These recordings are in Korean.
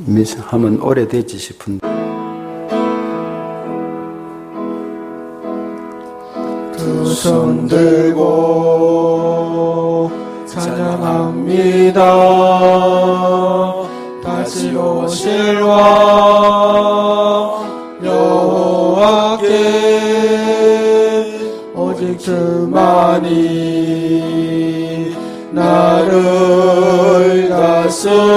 하면 오래되지 싶은데 두 손 들고 찬양합니다. 다시 오실 왕 여호와께 오직 주만이 나를 다스리네.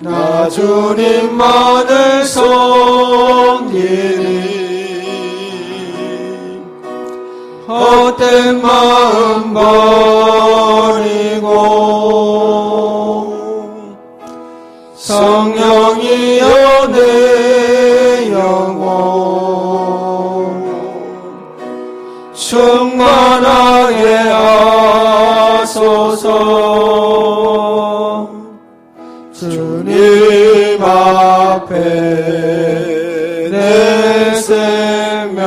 나 주님만을 섬기니 헛된 마음 버리고 성령이여 내 영혼 충만하게 하소서. 주님 앞에 내 생명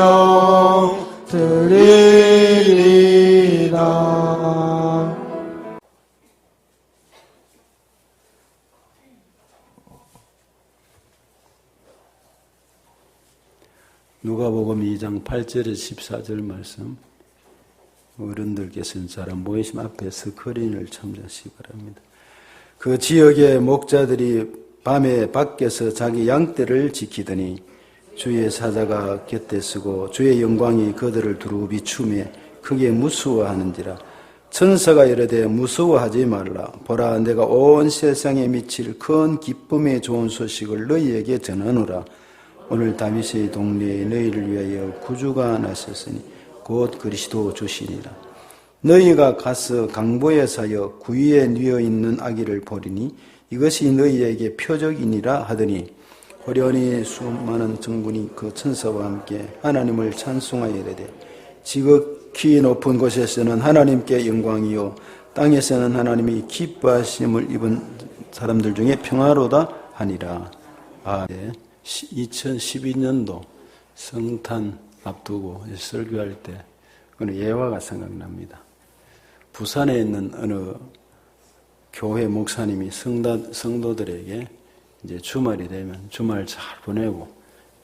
드리리라. 누가복음 2장 8절에서 14절 말씀, 어른들께서는 사람 모이심 앞에 스크린을 참조하시기 바랍니다. 그 지역의 목자들이 밤에 밖에서 자기 양떼를 지키더니 주의 사자가 곁에 서고 주의 영광이 그들을 두루 비추매 크게 무서워하는지라. 천사가 이르되 무서워하지 말라. 보라, 내가 온 세상에 미칠 큰 기쁨의 좋은 소식을 너희에게 전하노라. 오늘 다윗의 동네에 너희를 위하여 구주가 나셨으니 곧 그리스도 주시니라. 너희가 가서 강보에 사여 구유에 누워 있는 아기를 보리니 이것이 너희에게 표적이니라 하더니 호련히 수많은 정군이 그 천사와 함께 하나님을 찬송하여 이르되 지극히 높은 곳에서는 하나님께 영광이요 땅에서는 하나님이 기뻐하심을 입은 사람들 중에 평화로다 하니라. 2012년도 성탄 앞두고 설교할 때 어느 예화가 생각납니다. 부산에 있는 어느 교회 목사님이 성도들에게 이제 주말이 되면 주말 잘 보내고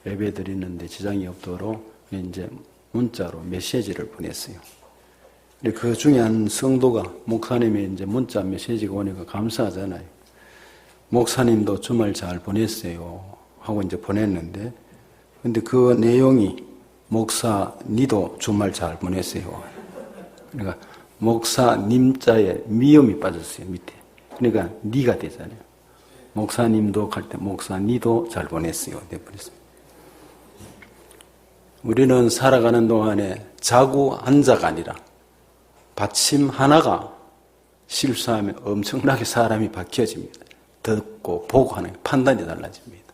예배 드리는데 지장이 없도록 이제 문자로 메시지를 보냈어요. 근데 그 중에 한 성도가 목사님이 이제 문자 메시지가 오니까 감사하잖아요. 목사님도 주말 잘 보냈어요 하고 이제 보냈는데, 근데 그 내용이 목사 니도 주말 잘 보냈어요. 그러니까 목사님자에 미음이 빠졌어요, 밑에. 그러니까 니가 되잖아요. 목사님도 갈 때 목사 니도 잘 보냈어요. 돼버렸습니다. 우리는 살아가는 동안에 자고 앉아가 아니라 받침 하나가 실수하면 엄청나게 사람이 바뀌어집니다. 듣고 보고 하는 판단이 달라집니다.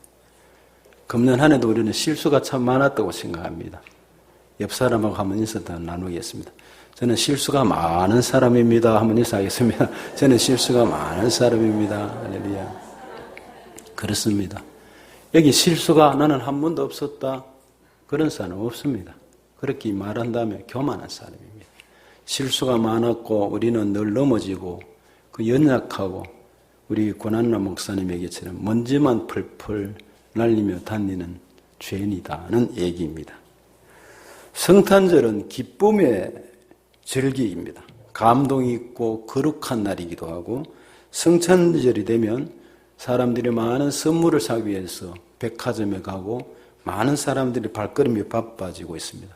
금년 한 해도 우리는 실수가 참 많았다고 생각합니다. 옆 사람하고 한번 인사 더 나누겠습니다. 저는 실수가 많은 사람입니다. 한번 인사하겠습니다. 저는 실수가 많은 사람입니다. 할렐루야. 그렇습니다. 여기 실수가 나는 한 번도 없었다, 그런 사람은 없습니다. 그렇게 말한다면 교만한 사람입니다. 실수가 많았고 우리는 늘 넘어지고 그 연약하고 우리 고난나 목사님 얘기처럼 먼지만 펄펄 날리며 다니는 죄인이다는 얘기입니다. 성탄절은 기쁨의 절기입니다. 감동이 있고 거룩한 날이기도 하고, 성탄절이 되면 사람들이 많은 선물을 사기 위해서 백화점에 가고 많은 사람들이 발걸음이 바빠지고 있습니다.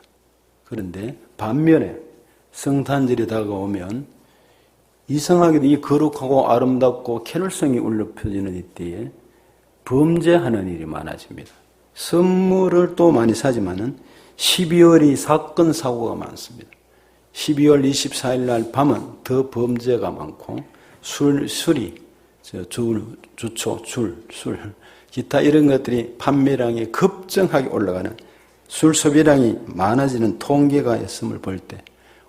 그런데 반면에 성탄절이 다가오면 이상하게도 이 거룩하고 아름답고 쾌활성이 울려 펴지는 이때에 범죄하는 일이 많아집니다. 선물을 또 많이 사지만은 12월이 사건 사고가 많습니다. 12월 24일 날 밤은 더 범죄가 많고 술이 주초, 술, 기타 이런 것들이 판매량이 급증하게 올라가는 술 소비량이 많아지는 통계가 있음을 볼 때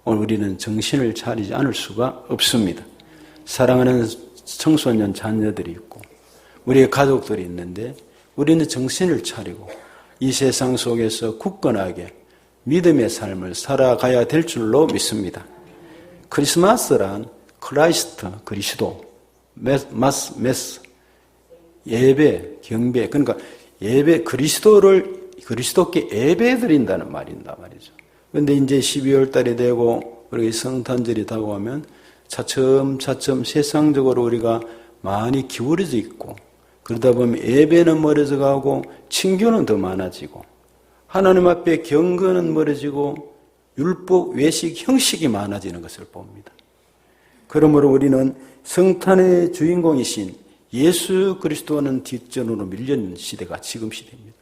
오늘 우리는 정신을 차리지 않을 수가 없습니다. 사랑하는 청소년 자녀들이 있고 우리의 가족들이 있는데 우리는 정신을 차리고 이 세상 속에서 굳건하게 믿음의 삶을 살아가야 될 줄로 믿습니다. 크리스마스란 크라이스트, 그리스도, 메스, 예배, 경배. 그러니까 예배, 그리스도께 예배 드린다는 말인다 말이죠. 그런데 이제 12월 달이 되고 우리가 성탄절이 다가오면 차츰차츰 세상적으로 우리가 많이 기울어져 있고, 그러다 보면 예배는 멀어져 가고 친교는 더 많아지고 하나님 앞에 경건은 멀어지고 율법, 외식, 형식이 많아지는 것을 봅니다. 그러므로 우리는 성탄의 주인공이신 예수 그리스도는 뒷전으로 밀려있는 시대가 지금 시대입니다.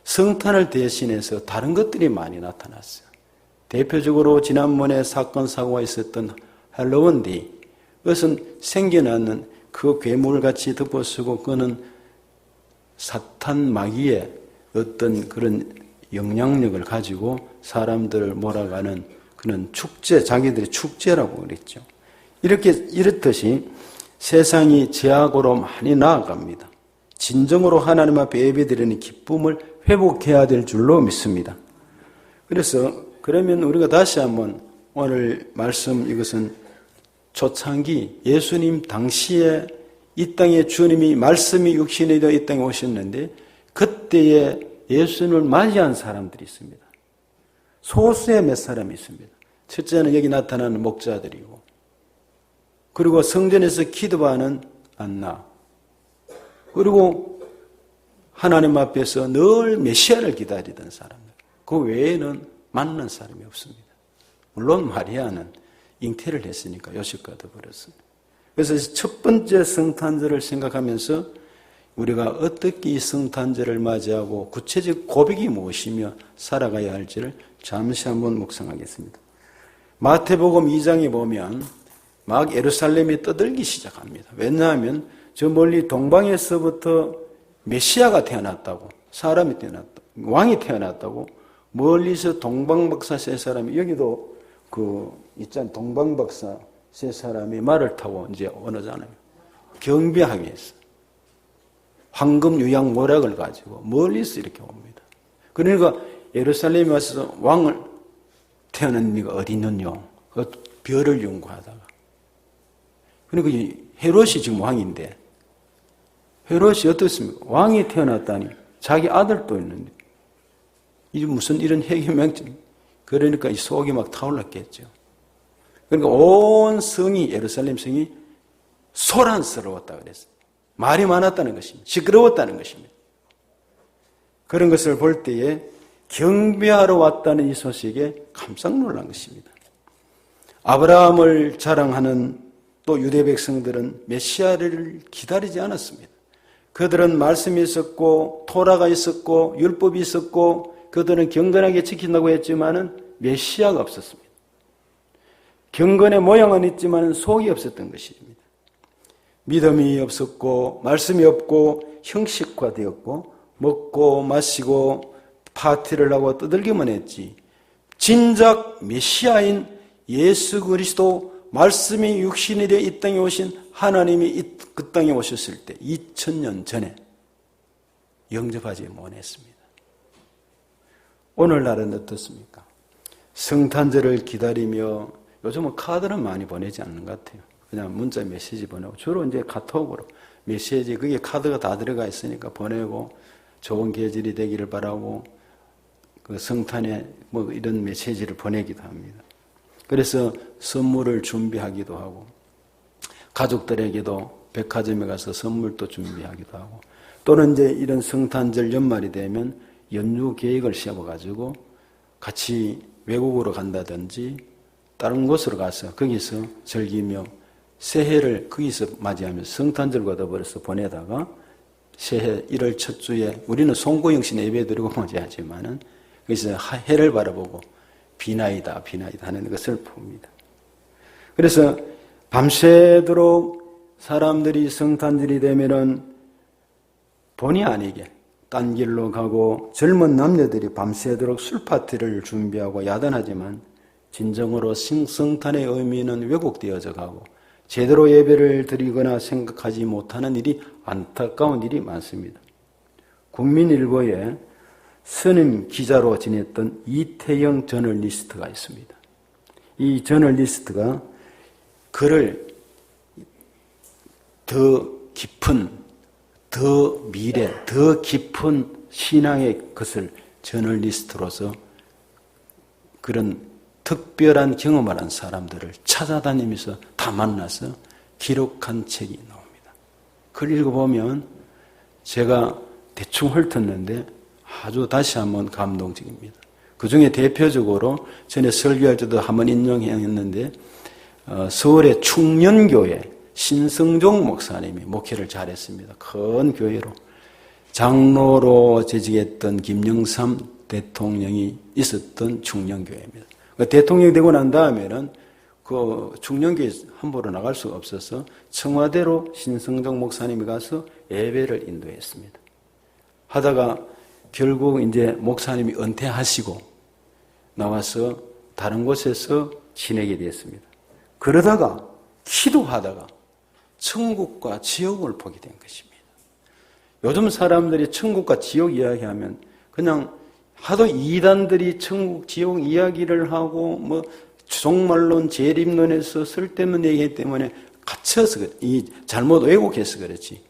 성탄을 대신해서 다른 것들이 많이 나타났어요. 대표적으로 지난번에 사건 사고가 있었던 할로윈데이, 그것은 생겨나는 그 괴물같이 덮어쓰고 그는 사탄 마귀의 어떤 그런 영향력을 가지고 사람들을 몰아가는 그런 축제, 자기들의 축제라고 그랬죠. 이렇듯이 세상이 죄악으로 많이 나아갑니다. 진정으로 하나님 앞에 예배드리는 기쁨을 회복해야 될 줄로 믿습니다. 그래서 그러면 우리가 다시 한번 오늘 말씀, 이것은 초창기 예수님 당시에 이 땅에 주님이 말씀이 육신이 되어 이 땅에 오셨는데 그때에 예수님을 맞이한 사람들이 있습니다. 소수의 몇 사람이 있습니다. 첫째는 여기 나타나는 목자들이고, 그리고 성전에서 기도하는 안나, 그리고 하나님 앞에서 늘 메시아를 기다리던 사람들, 그 외에는 만난 사람이 없습니다. 물론 마리아는 잉태를 했으니까 요셉과 더불어서. 그래서 첫 번째 성탄절을 생각하면서 우리가 어떻게 이 성탄절을 맞이하고 구체적 고백이 무엇이며 살아가야 할지를 잠시 한번 묵상하겠습니다. 마태복음 2장에 보면 막 예루살렘이 떠들기 시작합니다. 왜냐하면 저 멀리 동방에서부터 메시아가 태어났다고, 사람이 태어났다고, 왕이 태어났다고 멀리서 동방박사 세 사람이, 여기도 동방박사 세 사람이 말을 타고 이제 오잖아요. 경배하기 위해서. 황금 유양 모략을 가지고 멀리서 이렇게 옵니다. 그러니까 예루살렘에 와서 왕을 태어난 이가 어디 있느냐? 그 별을 연구하다가. 그러니까 헤롯이 지금 왕인데, 헤롯이 어떻습니까? 왕이 태어났다니 자기 아들도 있는데 이게 무슨 이런 해계명증. 그러니까 이 속이 막 타올랐겠죠. 그러니까 온 성이, 예루살렘 성이 소란스러웠다 그랬어요. 말이 많았다는 것입니다. 시끄러웠다는 것입니다. 그런 것을 볼 때에 경배하러 왔다는 이 소식에 깜짝 놀란 것입니다. 아브라함을 자랑하는 또 유대 백성들은 메시아를 기다리지 않았습니다. 그들은 말씀이 있었고 토라가 있었고 율법이 있었고 그들은 경건하게 지킨다고 했지만은 메시아가 없었습니다. 경건의 모양은 있지만 속이 없었던 것입니다. 믿음이 없었고 말씀이 없고 형식화되었고 먹고 마시고 파티를 하고 떠들기만 했지, 진작 메시아인 예수 그리스도, 말씀이 육신이 되어 이 땅에 오신 하나님이 그 땅에 오셨을 때 2000년 전에 영접하지 못했습니다. 오늘날은 어떻습니까? 성탄절을 기다리며, 요즘은 카드는 많이 보내지 않는 것 같아요. 그냥 문자 메시지 보내고, 주로 이제 카톡으로 메시지, 그게 카드가 다 들어가 있으니까 보내고 좋은 계절이 되기를 바라고 그 성탄에 뭐 이런 메시지를 보내기도 합니다. 그래서 선물을 준비하기도 하고 가족들에게도 백화점에 가서 선물도 준비하기도 하고, 또는 이제 이런 성탄절 연말이 되면 연휴 계획을 세워가지고 같이 외국으로 간다든지 다른 곳으로 가서 거기서 즐기며 새해를 거기서 맞이하면서 성탄절과 더불어서 보내다가 새해 1월 첫 주에 우리는 송구영신 예배 드리고 맞이하지만은 거기서 해를 바라보고 비나이다 하는 것을 봅니다. 그래서 밤새도록 사람들이 성탄절이 되면은 본의 아니게 딴 길로 가고, 젊은 남녀들이 밤새도록 술파티를 준비하고 야단하지만 진정으로 성탄의 의미는 왜곡되어져 가고 제대로 예배를 드리거나 생각하지 못하는 일이, 안타까운 일이 많습니다. 국민일보에 선임 기자로 지냈던 이태영 저널리스트가 있습니다. 이 저널리스트가 그를 더 깊은, 더 미래, 더 깊은 신앙의 것을 저널리스트로서 그런 특별한 경험을 한 사람들을 찾아다니면서 다 만나서 기록한 책이 나옵니다. 그걸 읽어보면 제가 대충 훑었는데 아주 다시 한번 감동적입니다. 그 중에 대표적으로 전에 설교할 때도 한번 인용했는데 서울의 충년교회 신성종 목사님이 목회를 잘했습니다. 큰 교회로. 장로로 재직했던 김영삼 대통령이 있었던 충년교회입니다. 대통령이 되고 난 다음에는 그 충년교회 함부로 나갈 수가 없어서 청와대로 신성종 목사님이 가서 예배를 인도했습니다. 하다가 결국 이제 목사님이 은퇴하시고 나와서 다른 곳에서 지내게 됐습니다. 그러다가 기도하다가 천국과 지옥을 보게 된 것입니다. 요즘 사람들이 천국과 지옥 이야기하면 그냥 하도 이단들이 천국, 지옥 이야기를 하고 뭐 종말론, 재림론에서 쓸데없는 얘기 때문에 갇혀서 잘못 왜곡해서 그렇지.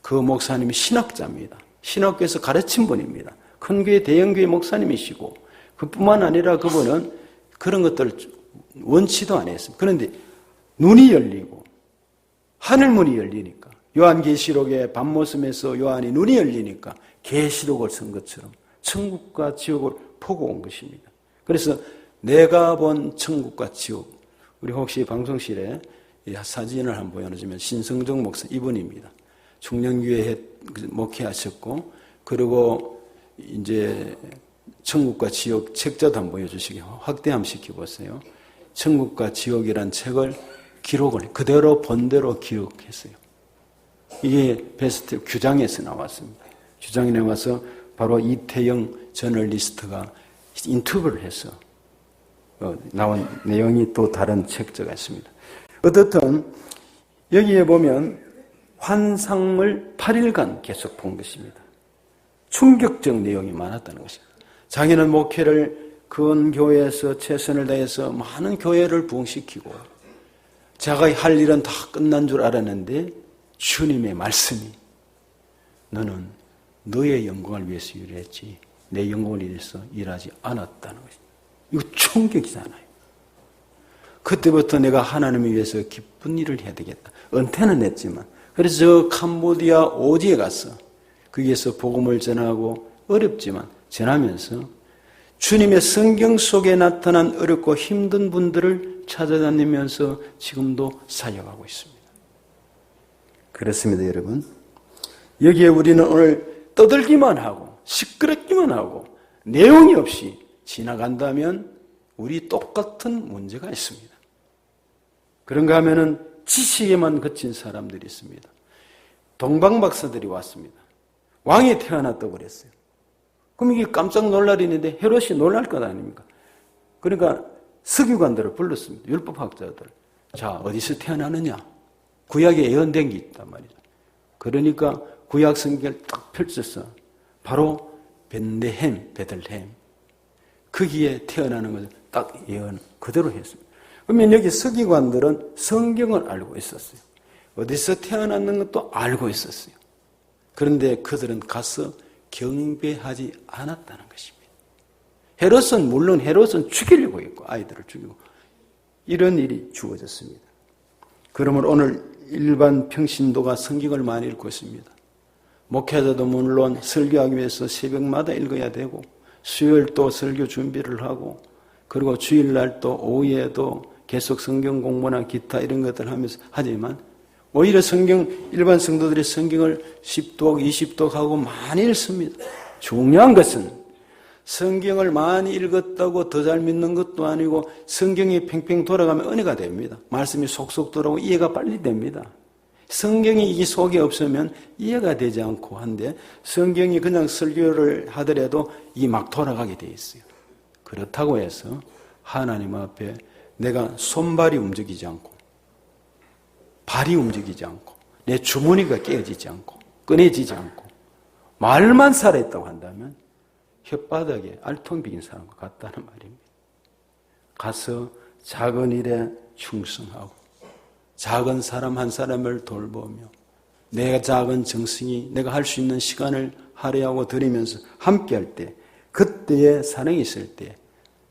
그 목사님이 신학자입니다. 신학교에서 가르친 분입니다. 큰 교회, 대형교회 목사님이시고 그뿐만 아니라 그분은 그런 것들을 원치도 안 했습니다. 그런데 눈이 열리고 하늘문이 열리니까 요한계시록의 밤모섬에서 요한이 눈이 열리니까 계시록을 쓴 것처럼 천국과 지옥을 보고 온 것입니다. 그래서 내가 본 천국과 지옥, 우리 혹시 방송실에 사진을 한번 보여주면 신성정 목사 이분입니다. 충녕교회에 목회하셨고 그리고 이제 천국과 지옥 책자도 한번 보여주시기 확대 한번 시켜보세요. 천국과 지옥이란 책을 기록을 그대로 본대로 기록했어요. 이게 베스트 규장에서 나왔습니다. 규장에 나와서 바로 이태영 저널리스트가 인터뷰를 해서 나온 내용이 또 다른 책자가 있습니다. 어떻든 여기에 보면 환상을 8일간 계속 본 것입니다. 충격적 내용이 많았다는 것입니다. 자기는 목회를 큰 교회에서 최선을 다해서 많은 교회를 부흥시키고 자가 할 일은 다 끝난 줄 알았는데 주님의 말씀이 너는 너의 영광을 위해서 일했지 내 영광을 위해서 일하지 않았다는 것입니다. 이거 충격이잖아요. 그때부터 내가 하나님을 위해서 기쁜 일을 해야 되겠다. 은퇴는 했지만 그래서 저 캄보디아 오지에 가서 거기에서 복음을 전하고 어렵지만 전하면서 주님의 성경 속에 나타난 어렵고 힘든 분들을 찾아다니면서 지금도 사역하고 있습니다. 그렇습니다, 여러분. 여기에 우리는 오늘 떠들기만 하고 시끄럽기만 하고 내용이 없이 지나간다면 우리 똑같은 문제가 있습니다. 그런가 하면은 지식에만 그친 사람들이 있습니다. 동방박사들이 왔습니다. 왕이 태어났다고 그랬어요. 그럼 이게 깜짝 놀랄 일인데 헤롯이 놀랄 것 아닙니까? 그러니까 서기관들을 불렀습니다. 율법학자들. 자, 어디서 태어나느냐? 구약에 예언된 게 있단 말이죠. 그러니까 구약 성경을 딱 펼쳐서 바로 베들레헴 거기에 태어나는 것을 딱 예언 그대로 했습니다. 그러면 여기 서기관들은 성경을 알고 있었어요. 어디서 태어났는 것도 알고 있었어요. 그런데 그들은 가서 경배하지 않았다는 것입니다. 헤롯은 죽이려고 했고 아이들을 죽이고 이런 일이 주어졌습니다. 그러면 오늘 일반 평신도가 성경을 많이 읽고 있습니다. 목회자도 물론 설교하기 위해서 새벽마다 읽어야 되고 수요일 또 설교 준비를 하고 그리고 주일날 또 오후에도 계속 성경 공부나 기타 이런 것들 하면서 하지만 오히려 일반 성도들이 성경을 10독, 20독 하고 많이 읽습니다. 중요한 것은 성경을 많이 읽었다고 더 잘 믿는 것도 아니고 성경이 팽팽 돌아가면 은혜가 됩니다. 말씀이 속속 들어오고 이해가 빨리 됩니다. 성경이 이 속에 없으면 이해가 되지 않고 한데 성경이 그냥 설교를 하더라도 이 막 돌아가게 돼 있어요. 그렇다고 해서 하나님 앞에 내가 손발이 움직이지 않고 발이 움직이지 않고 내 주머니가 깨어지지 않고 꺼내지지 않고 말만 살아있다고 한다면 혓바닥에 알통 비긴 사람과 같다는 말입니다. 가서 작은 일에 충성하고 작은 사람 한 사람을 돌보며 내가 작은 정성이 내가 할 수 있는 시간을 할애하고 드리면서 함께할 때 그때의 사랑이 있을 때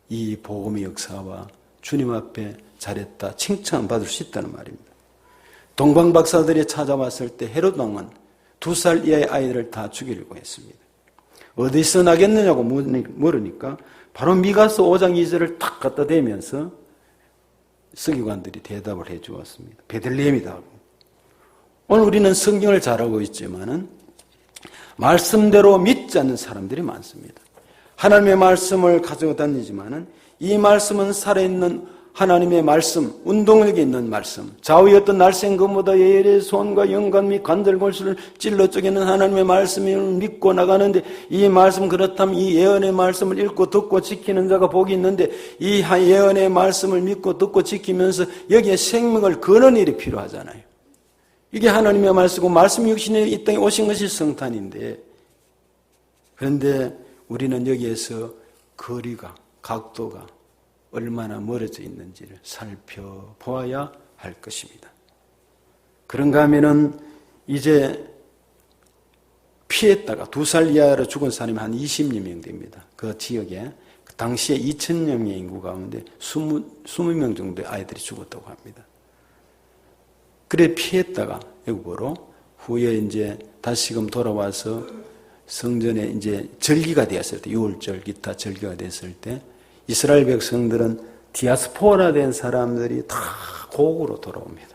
이 복음의 역사와 주님 앞에 잘했다 칭찬받을 수 있다는 말입니다. 동방 박사들이 찾아왔을 때 헤롯 왕은 2살 이하의 아이들을 다 죽이려고 했습니다. 어디서 나겠느냐고 물으니까 바로 미가서 5장 2절을 탁 갖다 대면서 서기관들이 대답을 해 주었습니다. 베들레헴이다. 오늘 우리는 성경을 잘 알고 있지만은 말씀대로 믿지 않는 사람들이 많습니다. 하나님의 말씀을 가지고 다니지만은 이 말씀은 살아있는 하나님의 말씀, 운동력이 있는 말씀, 좌우의 어떤 날쌘 것보다 예의 손과 영관 및 관절 골수를 찔러 쪼개는 하나님의 말씀을 믿고 나가는데 이 말씀 그렇다면 이 예언의 말씀을 읽고 듣고 지키는 자가 복이 있는데 이 예언의 말씀을 믿고 듣고 지키면서 여기에 생명을 거는 일이 필요하잖아요. 이게 하나님의 말씀이고 말씀 육신이 이 땅에 오신 것이 성탄인데 그런데 우리는 여기에서 거리가 각도가 얼마나 멀어져 있는지를 살펴보아야 할 것입니다. 그런가 하면은 이제 피했다가 2살 이하로 죽은 사람이 한 20여 명 됩니다. 그 지역에 당시에 2,000여 명의 인구 가운데 20명 정도의 아이들이 죽었다고 합니다. 그래 피했다가 애국으로 후에 이제 다시금 돌아와서 성전에 이제 절기가 되었을 때 6월절 기타 절기가 됐을 때 이스라엘 백성들은 디아스포라 된 사람들이 다 고국으로 돌아옵니다.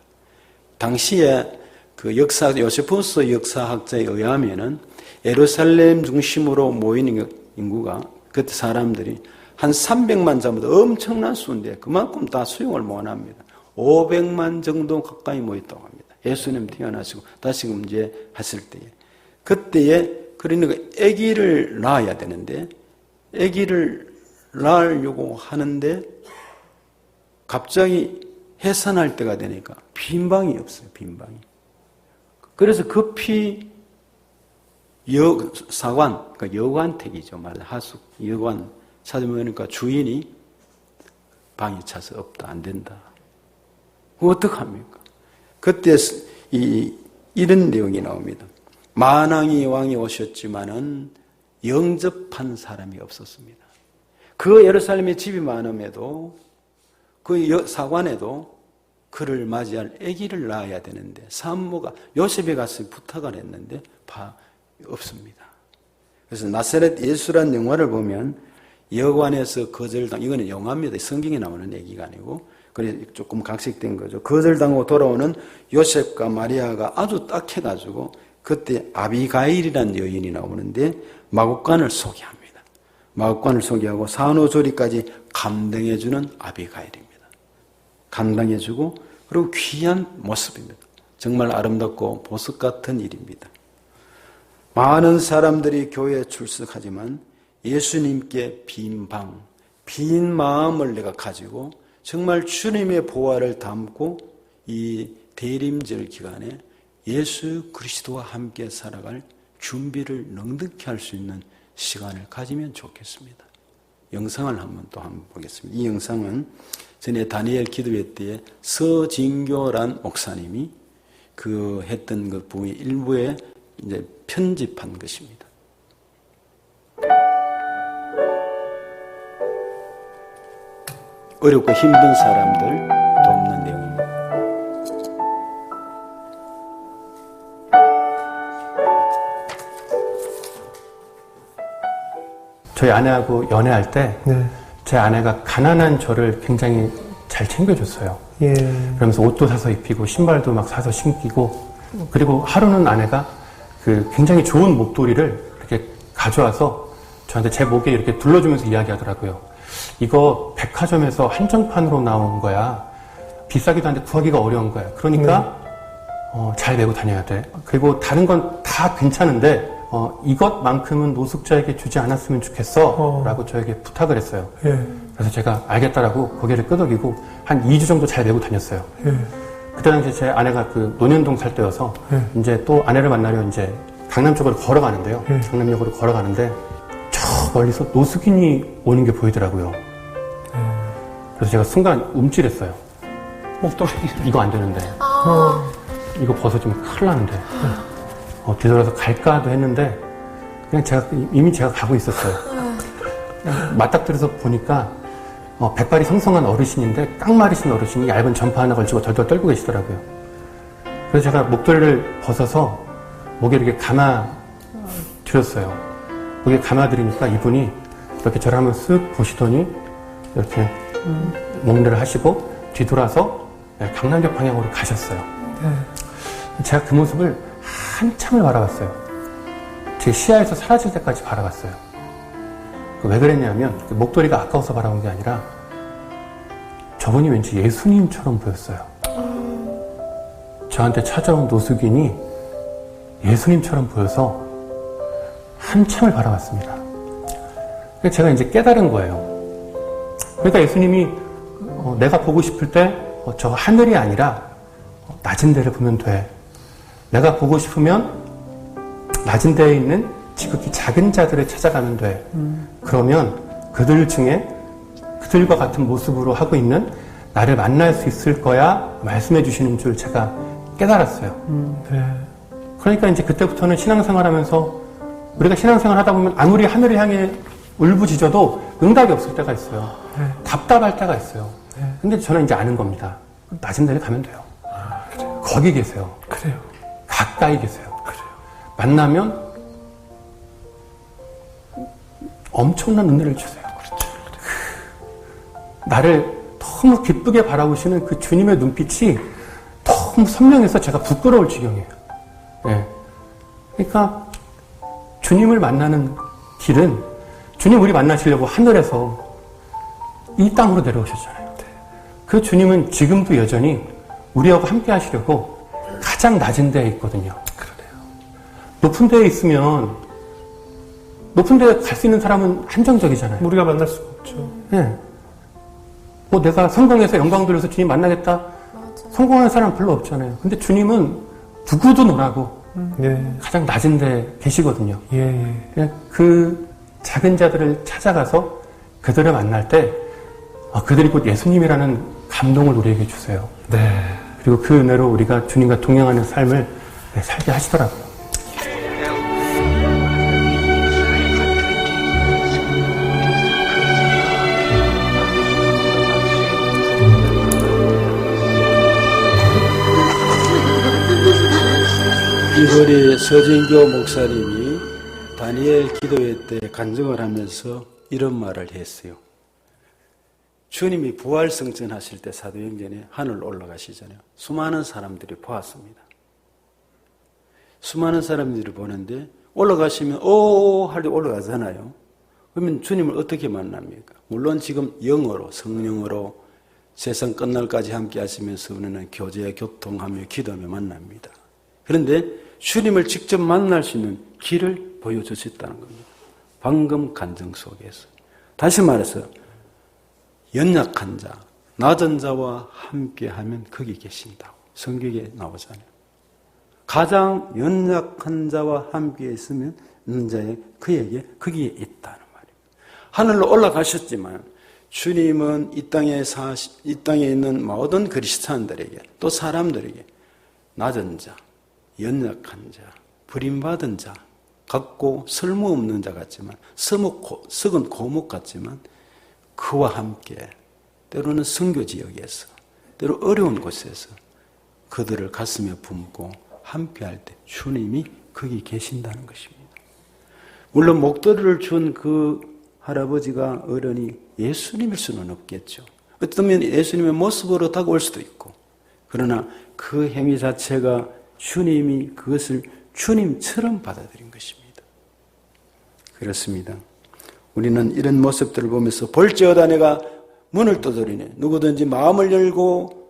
당시에 그 요세푸스 역사학자에 의하면은 예루살렘 중심으로 모이는 인구가 그때 사람들이 한 300만 정도 엄청난 수인데 그만큼 다 수용을 못 합니다. 500만 정도 가까이 모였다고 합니다. 예수님 태어나시고 다시금 이제 했을 때에. 그때에 그러니까 아기를 낳아야 되는데 아기를 낳으려고 하는데 갑자기 해산할 때가 되니까 빈방이 없어요. 빈방이. 그래서 급히 사관, 그러니까 여관택이죠. 말해 하숙, 여관 찾아보니까 주인이 방이 차서 없다. 안 된다. 어떡합니까? 그때 이런 내용이 나옵니다. 만왕의 왕이 오셨지만은 영접한 사람이 없었습니다. 그 예루살렘에 집이 많음에도 그 사관에도 그를 맞이할 아기를 낳아야 되는데 산모가 요셉에 가서 부탁을 했는데 없습니다. 그래서 나사렛 예수란 영화를 보면 여관에서 거절당 이거는 영화입니다. 성경에 나오는 얘기가 아니고 그래서 조금 각색된 거죠. 거절당하고 돌아오는 요셉과 마리아가 아주 딱해가지고 그때 아비가일이라는 여인이 나오는데 마국간을 소개합니다. 마국간을 소개하고 산후조리까지 감당해주는 아비가일입니다. 감당해주고 그리고 귀한 모습입니다. 정말 아름답고 보석 같은 일입니다. 많은 사람들이 교회에 출석하지만 예수님께 빈 방, 빈 마음을 내가 가지고 정말 주님의 보화를 담고 이 대림절 기간에 예수 그리스도와 함께 살아갈 준비를 넉넉히 할 수 있는 시간을 가지면 좋겠습니다. 영상을 한번 보겠습니다. 이 영상은 전에 다니엘 기도회 때에 서진교란 목사님이 그 했던 그 부분의 일부에 이제 편집한 것입니다. 어렵고 힘든 사람들 돕는 내용입니다. 저희 아내하고 연애할 때 제 아내가 가난한 저를 굉장히 잘 챙겨줬어요. 예. 그러면서 옷도 사서 입히고 신발도 막 사서 신기고 그리고 하루는 아내가 그 굉장히 좋은 목도리를 이렇게 가져와서 저한테 제 목에 이렇게 둘러주면서 이야기하더라고요. 이거 백화점에서 한정판으로 나온 거야. 비싸기도 한데 구하기가 어려운 거야. 그러니까 잘 메고 다녀야 돼. 그리고 다른 건 다 괜찮은데 이것만큼은 노숙자에게 주지 않았으면 좋겠어 라고 저에게 부탁을 했어요. 예. 그래서 제가 알겠다라고 고개를 끄덕이고 한 2주 정도 잘 메고 다녔어요. 예. 그때 당시에 제 아내가 그 논현동 살 때여서 예. 이제 또 아내를 만나려 이제 강남 쪽으로 걸어가는데요. 예. 강남역으로 걸어가는데 저 멀리서 노숙인이 오는 게 보이더라고요. 그래서 제가 순간 움찔했어요. 목도리. 이거 안 되는데. 이거 벗어지면 큰일 나는데. 뒤돌아서 갈까도 했는데, 그냥 이미 제가 가고 있었어요. 맞닥뜨려서 보니까, 백발이 성성한 어르신인데, 깡마르신 어르신이 얇은 점퍼 하나 걸치고 덜덜 떨고 계시더라고요. 그래서 제가 목도리를 벗어서 목에 이렇게 감아드렸어요. 목에 감아드리니까 이분이 이렇게 저를 한번 쓱 보시더니, 이렇게 목례를 하시고, 뒤돌아서 강남역 방향으로 가셨어요. 제가 그 모습을 한참을 바라봤어요. 제 시야에서 사라질 때까지 바라봤어요. 왜 그랬냐면 목도리가 아까워서 바라본 게 아니라 저분이 왠지 예수님처럼 보였어요. 저한테 찾아온 노숙인이 예수님처럼 보여서 한참을 바라봤습니다. 그래서 제가 이제 깨달은 거예요. 그러니까 예수님이 내가 보고 싶을 때 저 하늘이 아니라 낮은 데를 보면 돼. 내가 보고 싶으면 낮은 데에 있는 지극히 작은 자들을 찾아가면 돼. 그러면 그들 중에 그들과 같은 모습으로 하고 있는 나를 만날 수 있을 거야 말씀해 주시는 줄 제가 깨달았어요. 그러니까 이제 그때부터는 신앙생활 하면서 우리가 신앙생활 하다 보면 아무리 하늘을 향해 울부짖어도 응답이 없을 때가 있어요. 답답할 때가 있어요. 근데 저는 이제 아는 겁니다. 낮은 데를 가면 돼요. 그래요. 거기 계세요. 그래요. 가까이 계세요. 그래요. 만나면 엄청난 은혜를 주세요. 그렇죠. 나를 너무 기쁘게 바라보시는 그 주님의 눈빛이 너무 선명해서 제가 부끄러울 지경이에요. 네. 그러니까 주님을 만나는 길은 주님 우리 만나시려고 하늘에서 이 땅으로 내려오셨잖아요. 그 주님은 지금도 여전히 우리하고 함께 하시려고 가장 낮은 데에 있거든요. 그러네요. 높은 데에 있으면 높은 데에 갈 수 있는 사람은 한정적이잖아요. 우리가 만날 수가 없죠. 네. 내가 성공해서 영광 돌려서 주님 만나겠다. 맞아. 성공하는 사람 별로 없잖아요. 근데 주님은 누구도 놀라고 가장 낮은 데 계시거든요. 그 작은 자들을 찾아가서 그들을 만날 때 그들이 곧 예수님이라는 감동을 우리에게 주세요. 그리고 그 은혜로 우리가 주님과 동행하는 삶을 살게 하시더라고요. 이번에 서진교 목사님이 다니엘 기도회 때 간증을 하면서 이런 말을 했어요. 주님이 부활승천 하실 때 사도행전에 하늘 올라가시잖아요. 수많은 사람들이 보았습니다. 수많은 사람들이 보는데 올라가시면 할 때 올라가잖아요. 그러면 주님을 어떻게 만납니까? 물론 지금 영으로 성령으로 세상 끝날까지 함께 하시면서 우리는 교제, 교통하며 기도하며 만납니다. 그런데 주님을 직접 만날 수 있는 길을 보여주셨다는 겁니다. 방금 간증 속에서. 다시 말해서 연약한 자, 낮은 자와 함께하면 거기 계신다고 성경에 나오잖아요. 가장 연약한 자와 함께 있으면 그에게 거기에 있다는 말이에요. 하늘로 올라가셨지만 주님은 이 땅에 있는 모든 그리스도인들에게 또 사람들에게 낮은 자, 연약한 자, 버림받은 자, 같고 쓸모없는 자 같지만 썩은 고목 같지만 그와 함께 때로는 선교 지역에서 때로 어려운 곳에서 그들을 가슴에 품고 함께할 때 주님이 거기 계신다는 것입니다. 물론 목도리를 준 그 할아버지가 어른이 예수님일 수는 없겠죠. 어쩌면 예수님의 모습으로 다가올 수도 있고 그러나 그 행위 자체가 주님이 그것을 주님처럼 받아들인 것입니다. 그렇습니다. 우리는 이런 모습들을 보면서 볼지어다 내가 문을 두드리네. 누구든지 마음을 열고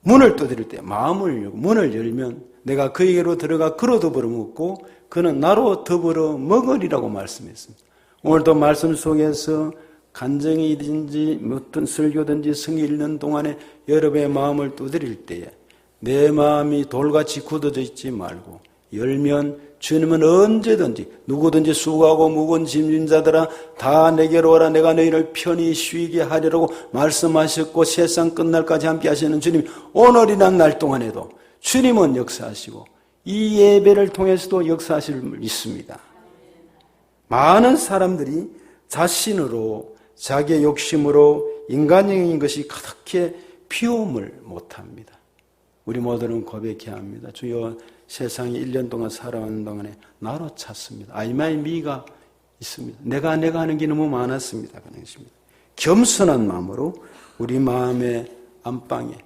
문을 두드릴 때 마음을 열고 문을 열면 내가 그에게로 들어가 그로 더불어 먹고 그는 나로 더불어 먹으리라고 말씀했습니다. 오늘도 말씀 속에서 간증이든지 어떤 설교든지 성경 읽는 동안에 여러분의 마음을 두드릴 때에 내 마음이 돌같이 굳어져 있지 말고 열면 주님은 언제든지 누구든지 수고하고 무거운 짐진 자들아 다 내게로 오라 내가 너희를 편히 쉬게 하리라고 말씀하셨고 세상 끝날까지 함께 하시는 주님 오늘이란 날 동안에도 주님은 역사하시고 이 예배를 통해서도 역사하실 믿습니다. 많은 사람들이 자신으로 자기의 욕심으로 인간적인 것이 가득해 피움을 못합니다. 우리 모두는 고백해야 합니다. 주여 세상에 1년 동안 살아가는 동안에 나로 찼습니다. 아이마이 미가 있습니다. 내가 하는 게 너무 많았습니다. 그런 것입니다. 겸손한 마음으로 우리 마음의 안방에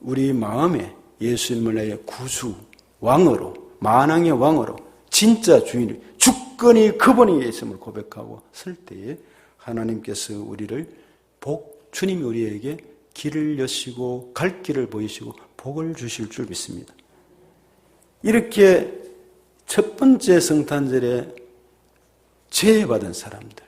우리 마음에 예수님을 나의 구주 왕으로 만왕의 왕으로 진짜 주인이 주권이 그분이 있음을 고백하고 설 때에 하나님께서 우리를 주님이 우리에게 길을 여시고 갈 길을 보이시고 복을 주실 줄 믿습니다. 이렇게 첫 번째 성탄절에 제외받은 사람들,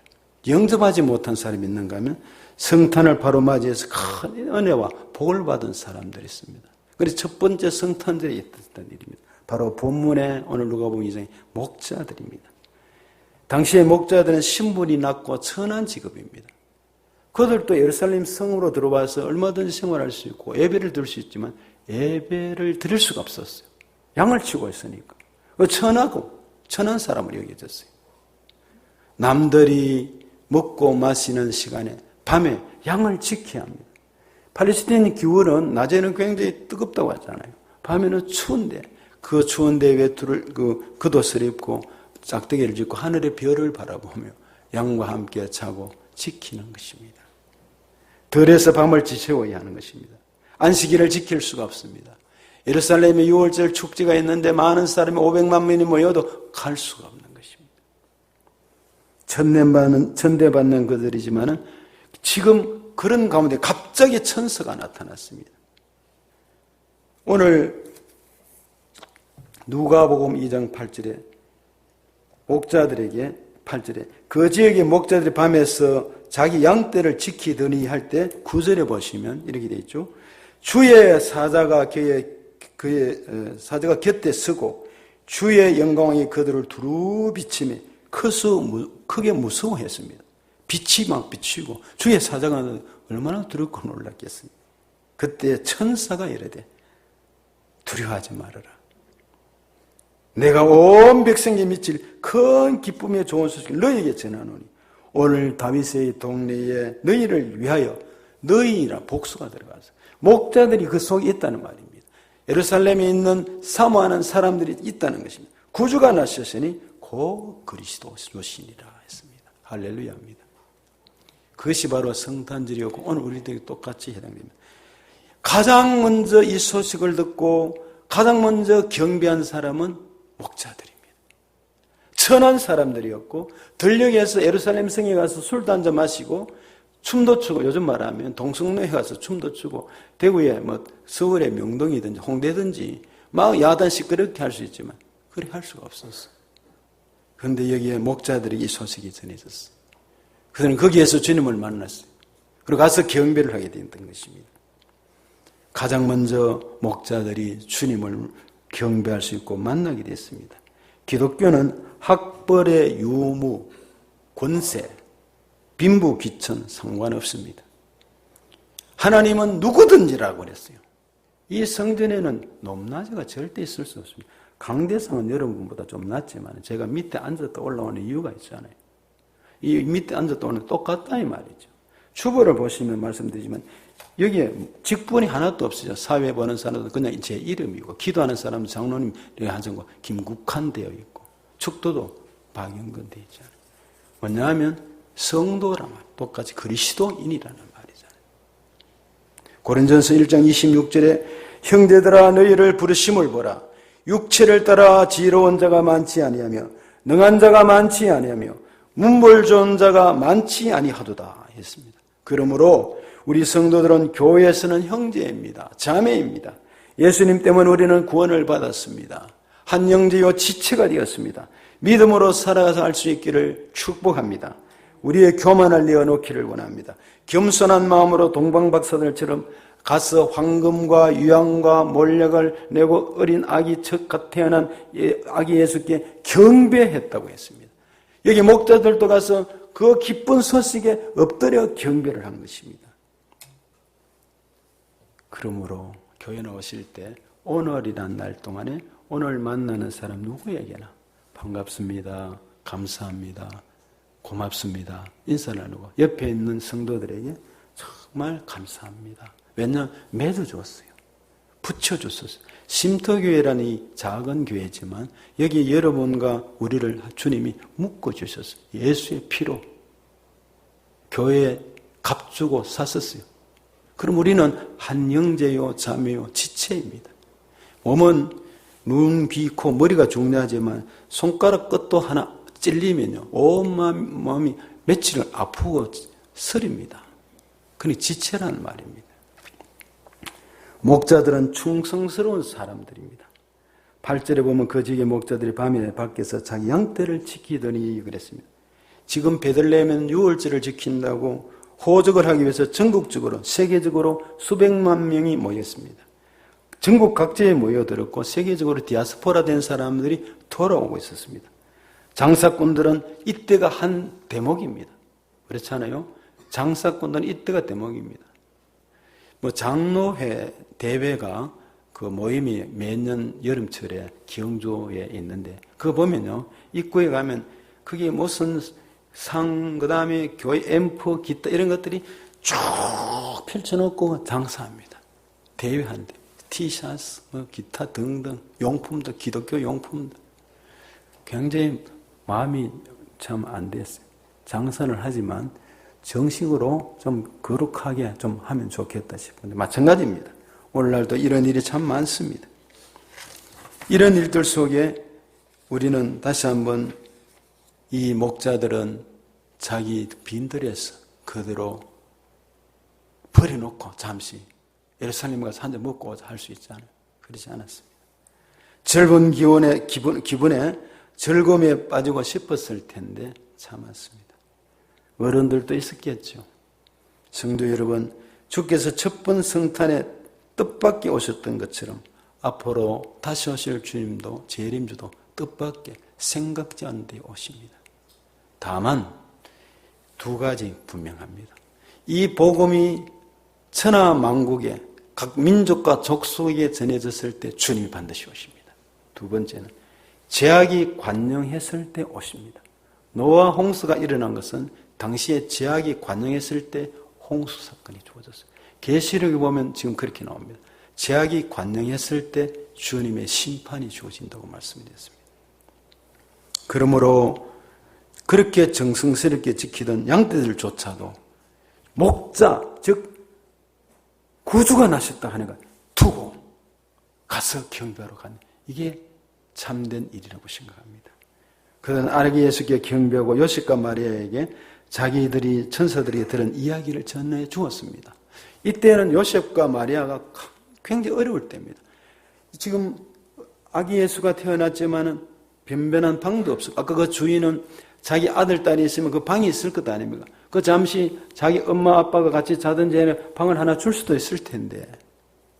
영접하지 못한 사람이 있는가 하면 성탄을 바로 맞이해서 큰 은혜와 복을 받은 사람들이 있습니다. 그래서 첫 번째 성탄절에 있었던 일입니다. 바로 본문에 오늘 누가복음 2장의 목자들입니다. 당시의 목자들은 신분이 낮고 천한 직업입니다. 그들도 예루살렘 성으로 들어와서 얼마든지 생활할 수 있고 예배를 드릴 수 있지만 예배를 드릴 수가 없었어요. 양을 치고 있으니까. 천하고 천한 사람으로 여겨졌어요. 남들이 먹고 마시는 시간에 밤에 양을 지켜야 합니다. 팔레스타인 기울은 낮에는 굉장히 뜨겁다고 하잖아요. 밤에는 추운데 그 추운데 외투를 겉옷을 입고 짝대기를 짚고 하늘의 별을 바라보며 양과 함께 자고 지키는 것입니다. 들에서 밤을 지새워야 하는 것입니다. 안식일을 지킬 수가 없습니다. 예루살렘에 6월절 축제가 있는데 많은 사람이 500만 명이 모여도 갈 수가 없는 것입니다. 천대받는 그들이지만은 지금 그런 가운데 갑자기 천사가 나타났습니다. 오늘 누가복음 2장 8절에 목자들에게 8절에 그 지역의 목자들이 밤에서 자기 양떼를 지키더니 할 때 9절에 보시면 이렇게 되어 있죠. 주의 사자가 그의 사자가 곁에 서고 주의 영광이 그들을 두루 비치며 크게 무서워했습니다. 빛이 막 비치고 주의 사자가 얼마나 두렵고 놀랐겠습니까? 그때 천사가 이르되 두려워하지 말아라. 내가 온 백성에게 미칠 큰 기쁨의 좋은 소식을 너희에게 전하노니 오늘 다윗의 동네에 너희를 위하여 너희라 복수가 들어가서 목자들이 그 속에 있다는 말입니다. 예루살렘에 있는 사모하는 사람들이 있다는 것입니다. 구주가 나셨으니 곧 그리스도시니라 했습니다. 할렐루야입니다. 그것이 바로 성탄절이었고 오늘 우리들에게 똑같이 해당됩니다. 가장 먼저 이 소식을 듣고 가장 먼저 경배한 사람은 목자들입니다. 천한 사람들이었고 들녘에서 예루살렘 성에 가서 술도 한잔 마시고 춤도 추고 요즘 말하면 동성로에 가서 춤도 추고 대구에 서울의 명동이든지 홍대든지 막 야단 시끄럽게 할 수 있지만 그렇게 할 수가 없었어. 그런데 여기에 목자들이 이 소식이 전해졌어요. 그들은 거기에서 주님을 만났어요. 그리고 가서 경배를 하게 됐던 것입니다. 가장 먼저 목자들이 주님을 경배할 수 있고 만나게 됐습니다. 기독교는 학벌의 유무, 권세, 빈부, 귀천 상관없습니다. 하나님은 누구든지라고 그랬어요. 이 성전에는 높낮이가 절대 있을 수 없습니다. 강대상은 여러분보다 좀 낮지만 제가 밑에 앉았다 올라오는 이유가 있잖아요. 이 밑에 앉았다 오는 똑같다 이 말이죠. 주보를 보시면 말씀드리지만 여기에 직분이 하나도 없어요. 사회 보는 사람도 그냥 제 이름이고 기도하는 사람도 장로님 한정과 김국한 되어 있고 축도도 박영근 되어 있잖아요. 뭐냐면 성도라면 똑같이 그리스도인이라는 말이잖아요. 고린전서 1장 26절에 형제들아 너희를 부르심을 보라. 육체를 따라 지혜로운 자가 많지 아니하며 능한 자가 많지 아니하며 문벌 좋은 자가 많지 아니하도다 했습니다. 그러므로 우리 성도들은 교회에서는 형제입니다. 자매입니다. 예수님 때문에 우리는 구원을 받았습니다. 한 형제요 지체가 되었습니다. 믿음으로 살아가서 할 수 있기를 축복합니다. 우리의 교만을 내어놓기를 원합니다. 겸손한 마음으로 동방박사들처럼 가서 황금과 유향과 몰약을 내고 어린 아기 첫 태어난 아기 예수께 경배했다고 했습니다. 여기 목자들도 가서 그 기쁜 소식에 엎드려 경배를 한 것입니다. 그러므로 교회 나오실 때 오늘이란 날 동안에 오늘 만나는 사람 누구에게나 반갑습니다, 감사합니다, 고맙습니다 인사를 나누고 옆에 있는 성도들에게 정말 감사합니다. 왜냐하면 맺어줬어요. 붙여줬었어요. 쉼터교회라는 이 작은 교회지만 여기 여러분과 우리를 주님이 묶어주셨어요. 예수의 피로 교회에 값주고 샀었어요. 그럼 우리는 한 형제요 자매요 지체입니다. 몸은 눈, 귀, 코, 머리가 중요하지만 손가락 끝도 하나 찔리면요 온 마음이 며칠을 아프고 쓰립니다. 그니 지체라는 말입니다. 목자들은 충성스러운 사람들입니다. 8절에 보면 그 지역의 목자들이 밤에 밖에서 자기 양떼를 지키더니 그랬습니다. 지금 베들레헴은 유월절을 지킨다고 호적을 하기 위해서 전국적으로 세계적으로 수백만 명이 모였습니다. 전국 각지에 모여들었고 세계적으로 디아스포라 된 사람들이 돌아오고 있었습니다. 장사꾼들은 이때가 한 대목입니다. 그렇잖아요. 장사꾼들은 이때가 대목입니다. 장로회 대회가 그 모임이 매년 여름철에 기흥조에 있는데 그거 보면요 입구에 가면 그게 무슨 상 그다음에 교회 앰프 기타 이런 것들이 쭉 펼쳐놓고 장사합니다. 대회한대 티셔츠 기타 등등 용품도 기독교 용품도 굉장히 마음이 참 안 됐어요. 장사를 하지만 정식으로 좀 거룩하게 좀 하면 좋겠다 싶은데 마찬가지입니다. 오늘날도 이런 일이 참 많습니다. 이런 일들 속에 우리는 다시 한번 이 목자들은 자기 빈들에서 그대로 버려놓고 잠시 예루살렘 가서 한 잔 먹고 할 수 있잖아요. 그렇지 않았습니다. 젊은 기분에 즐거움에 빠지고 싶었을 텐데 참았습니다. 어른들도 있었겠죠. 성도 여러분, 주께서 첫 번 성탄에 뜻밖에 오셨던 것처럼 앞으로 다시 오실 주님도 재림주도 뜻밖에 생각지 않은 데 오십니다. 다만 두 가지 분명합니다. 이 복음이 천하만국에 각 민족과 족속에 전해졌을 때 주님이 반드시 오십니다. 두 번째는 제약이 관영했을 때 오십니다. 노아 홍수가 일어난 것은 당시에 제약이 관영했을 때 홍수 사건이 주어졌어요. 계시록에 보면 지금 그렇게 나옵니다. 제약이 관영했을 때 주님의 심판이 주어진다고 말씀드렸습니다. 그러므로 그렇게 정성스럽게 지키던 양떼들조차도 목자, 즉 구주가 나셨다 하니까 두고 가서 경배하러 가는 이게 참된 일이라고 생각합니다. 그는 아기 예수께 경배하고 요셉과 마리아에게 자기들이 천사들에게 들은 이야기를 전해 주었습니다. 이때는 요셉과 마리아가 굉장히 어려울 때입니다. 지금 아기 예수가 태어났지만은 변변한 방도 없어. 아까 그 주인은 자기 아들, 딸이 있으면 그 방이 있을 것 아닙니까? 그 잠시 자기 엄마, 아빠가 같이 자던 전에 방을 하나 줄 수도 있을 텐데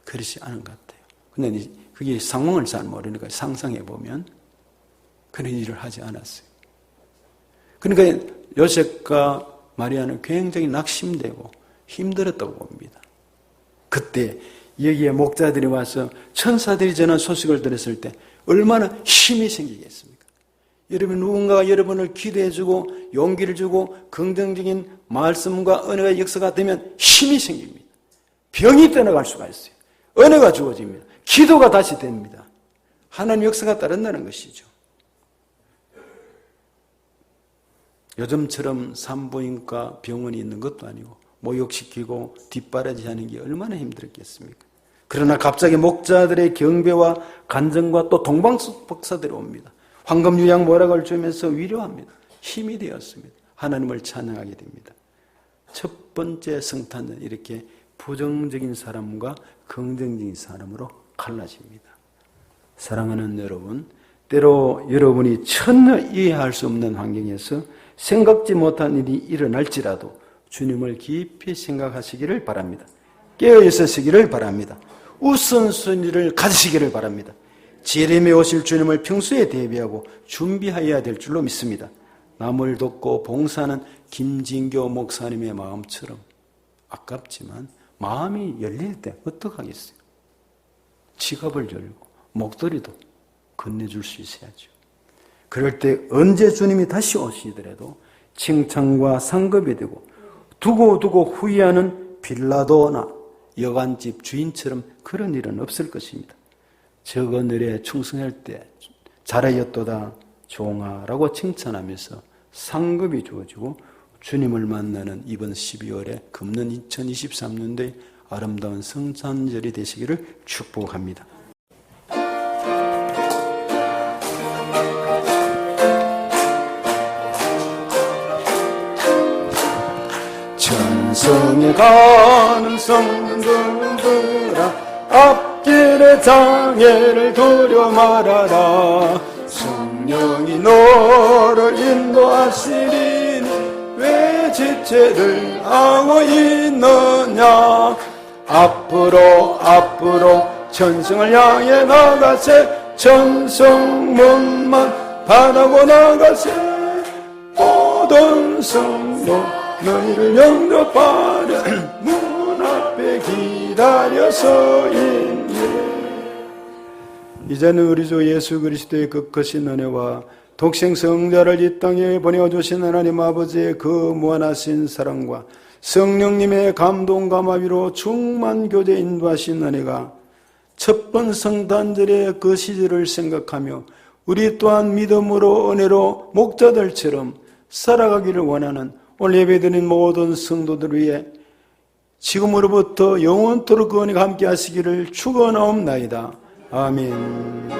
그렇지 않은 것 같아요. 근데 그게 상황을 잘 모르니까 상상해 보면 그런 일을 하지 않았어요. 그러니까 요셉과 마리아는 굉장히 낙심되고 힘들었다고 봅니다. 그때 여기에 목자들이 와서 천사들이 전한 소식을 들었을 때 얼마나 힘이 생기겠습니까? 여러분 누군가가 여러분을 기도해주고 용기를 주고 긍정적인 말씀과 은혜의 역사가 되면 힘이 생깁니다. 병이 떠나갈 수가 있어요. 은혜가 주어집니다. 기도가 다시 됩니다. 하나님 역사가 따른다는 것이죠. 요즘처럼 산부인과 병원이 있는 것도 아니고 모욕시키고 뒷바라지 하는 게 얼마나 힘들었겠습니까? 그러나 갑자기 목자들의 경배와 간증과 또 동방박사들이 옵니다. 황금 유향 모락을 주면서 위로합니다. 힘이 되었습니다. 하나님을 찬양하게 됩니다. 첫 번째 성탄은 이렇게 부정적인 사람과 긍정적인 사람으로 갈라집니다. 사랑하는 여러분, 때로 여러분이 전혀 이해할 수 없는 환경에서 생각지 못한 일이 일어날지라도 주님을 깊이 생각하시기를 바랍니다. 깨어 있으시기를 바랍니다. 우선순위를 가지시기를 바랍니다. 재림에 오실 주님을 평소에 대비하고 준비하여야 될 줄로 믿습니다. 남을 돕고 봉사하는 김진교 목사님의 마음처럼 아깝지만 마음이 열릴 때 어떡하겠어요? 지갑을 열고 목도리도 건네줄 수 있어야죠. 그럴 때 언제 주님이 다시 오시더라도 칭찬과 상급이 되고 두고 후회하는 빌라도나 여관집 주인처럼 그런 일은 없을 것입니다. 저거늘에 충성할 때 잘하였도다 종아라고 칭찬하면서 상급이 주어지고 주님을 만나는 이번 12월에 금년 2023년도의 아름다운 성탄절이 되시기를 축복합니다. 천성에 가는 성도들아 앞길의 장애를 두려 말아라. 성령이 너를 인도하시리니 왜 지체를 하고 있느냐. 앞으로 천성을 향해 나가세. 천성문만 바라고 나가세. 모든 성도 너희를 영접하려 문 앞에 기다려서 있네. 이제는 우리 주 예수 그리스도의 그 크신 은혜와 독생 성자를 이 땅에 보내주신 하나님 아버지의 그 무한하신 사랑과 성령님의 감동과 마비로 충만 교제 인도하신 은혜가 첫 번 성탄절의 그 시절을 생각하며 우리 또한 믿음으로 은혜로 목자들처럼 살아가기를 원하는 오늘 예배드린 모든 성도들 위해 지금으로부터 영원토록 그 은혜가 함께 하시기를 축원하옵나이다. 아멘.